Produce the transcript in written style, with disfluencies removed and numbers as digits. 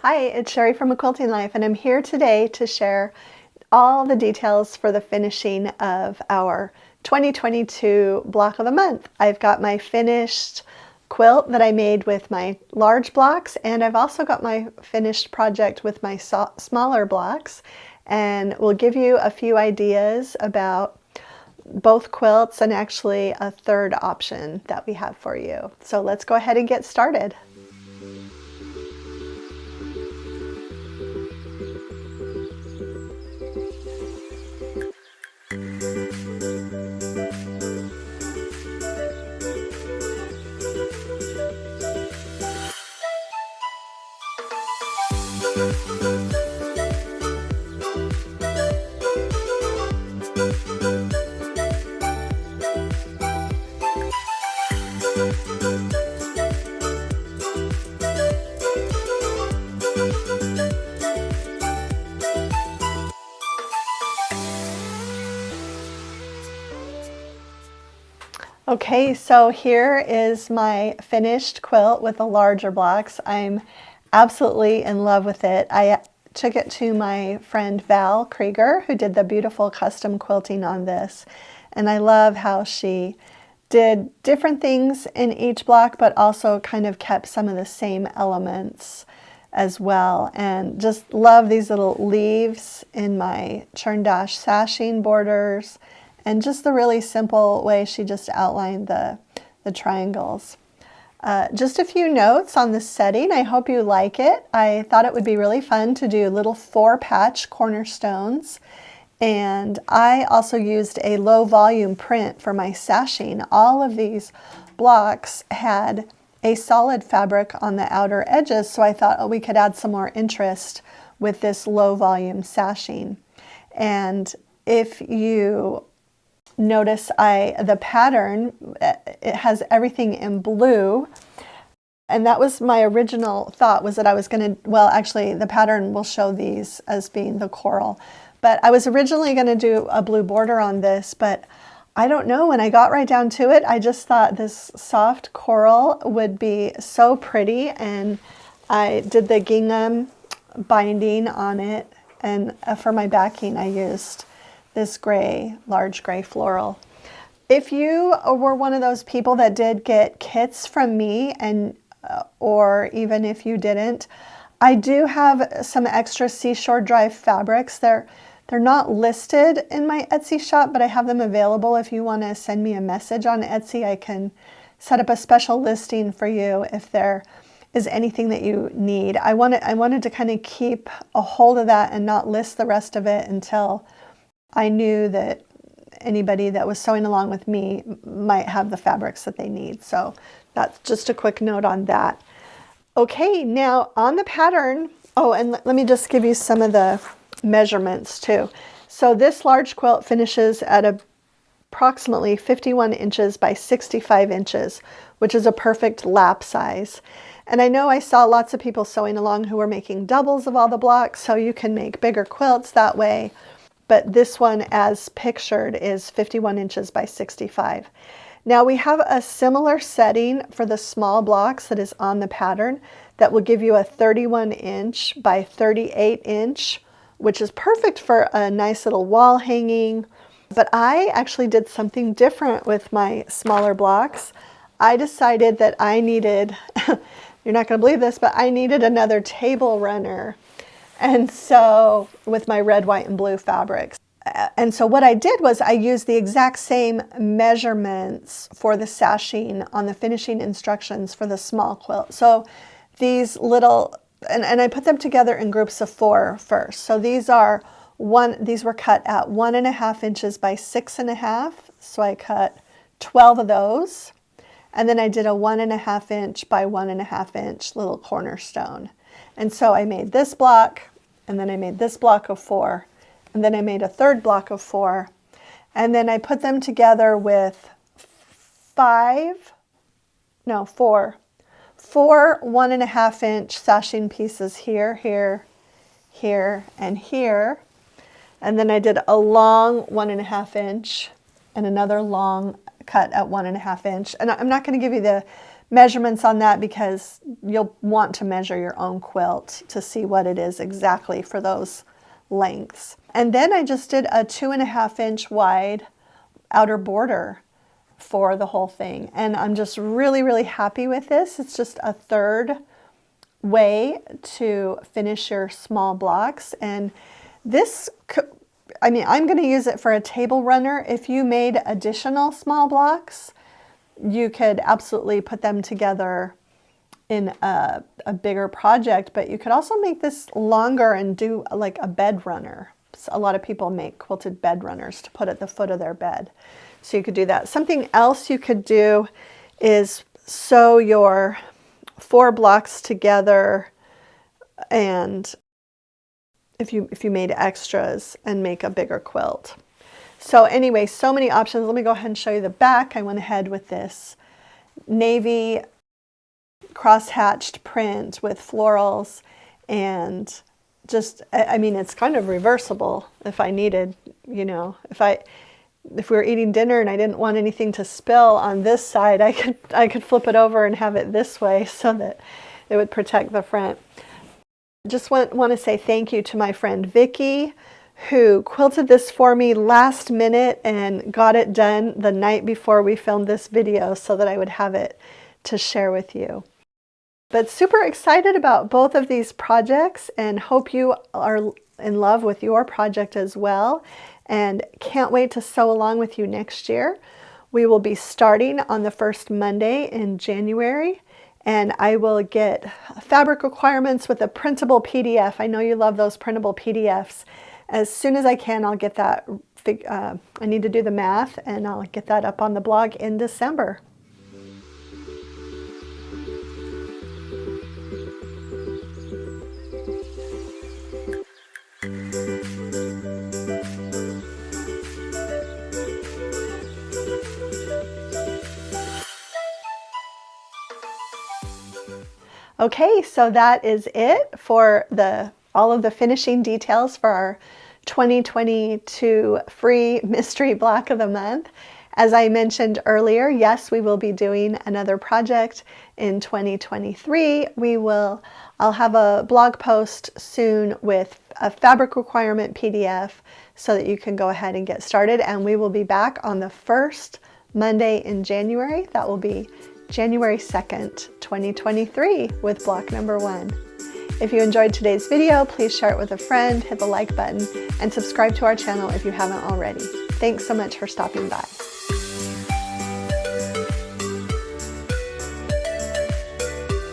Hi, it's Sherri from A Quilting Life, and I'm here today to share all the details for the finishing of our 2022 block of the month. I've got my finished quilt that I made with my large blocks, and I've also got my finished project with my smaller blocks, and we'll give you a few ideas about both quilts and actually a third option that we have for you. So let's go ahead and get started. Okay, so here is my finished quilt with the larger blocks. I'm absolutely in love with it. I took it to my friend Val Krieger, who did the beautiful custom quilting on this. And I love how she did different things in each block, but also kind of kept some of the same elements as well. And just love these little leaves in my churn dash sashing borders. And just the really simple way she just outlined the triangles. Just a few notes on the setting. I hope you like it. I thought it would be really fun to do little 4-patch cornerstones. And I also used a low volume print for my sashing. All of these blocks had a solid fabric on the outer edges, so I thought, oh, we could add some more interest with this low volume sashing. And if you notice the pattern, it has everything in blue, and that was my original thought, was that I was going to, well, actually the pattern will show these as being the coral, but I was originally going to do a blue border on this, but I don't know, when I got right down to it, I just thought this soft coral would be so pretty, and I did the gingham binding on it, and for my backing I used this gray, large gray floral. If you were one of those people that did get kits from me, and or even if you didn't, I do have some extra seashore dry fabrics. They're not listed in my Etsy shop, but I have them available. If you want to send me a message on Etsy, I can set up a special listing for you if there is anything that you need. I wanted to kind of keep a hold of that and not list the rest of it until I knew that anybody that was sewing along with me might have the fabrics that they need. So that's just a quick note on that. Okay, now on the pattern, oh, and let me just give you some of the measurements too. So this large quilt finishes at approximately 51 inches by 65 inches, which is a perfect lap size. And I know I saw lots of people sewing along who were making doubles of all the blocks, so you can make bigger quilts that way. But this one, as pictured, is 51 inches by 65. Now we have a similar setting for the small blocks that is on the pattern that will give you a 31 inch by 38 inch, which is perfect for a nice little wall hanging. But I actually did something different with my smaller blocks. I decided that I needed, you're not going to believe this, but I needed another table runner. And so with my red, white, and blue fabrics. And so what I did was I used the exact same measurements for the sashing on the finishing instructions for the small quilt. So these little, and I put them together in groups of 4 first. So these were cut at 1.5 inches by 6.5. So I cut 12 of those. And then I did a 1.5 inch by 1.5 inch little cornerstone. And so I made this block, and then I made this block of 4, and then I made a third block of 4, and then I put them together with 4 1.5 inch sashing pieces here, here, here, and here. And then I did a long 1.5 inch and another long cut at 1.5 inch. And I'm not going to give you the measurements on that because you'll want to measure your own quilt to see what it is exactly for those lengths. And then I just did a 2.5-inch wide outer border for the whole thing. And I'm just really, really happy with this. It's just a third way to finish your small blocks. And this, I mean, I'm going to use it for a table runner. If you made additional small blocks, you could absolutely put them together in a bigger project, but you could also make this longer and do like a bed runner. So a lot of people make quilted bed runners to put at the foot of their bed. So you could do that. Something else you could do is sew your 4 blocks together, and if you made extras, and make a bigger quilt. So anyway, so many options. Let me go ahead and show you the back. I went ahead with this navy cross-hatched print with florals, and just, I mean, it's kind of reversible if I needed, you know, if we were eating dinner and I didn't want anything to spill on this side, I could flip it over and have it this way so that it would protect the front. Just want to say thank you to my friend Vicki, who quilted this for me last minute and got it done the night before we filmed this video so that I would have it to share with you. But super excited about both of these projects and hope you are in love with your project as well, and can't wait to sew along with you next year. We will be starting on the first Monday in January, and I will get fabric requirements with a printable PDF. I know you love those printable PDFs. As soon as I can, I'll get that. I need to do the math, and I'll get that up on the blog in December. Okay, so that is it for all of the finishing details for our 2022 free mystery block of the month. As I mentioned earlier, yes, we will be doing another project in 2023. I'll have a blog post soon with a fabric requirement PDF so that you can go ahead and get started, and we will be back on the first Monday in January. That will be January 2nd, 2023 with block number 1. If you enjoyed today's video, please share it with a friend, hit the like button, and subscribe to our channel if you haven't already. Thanks so much for stopping by.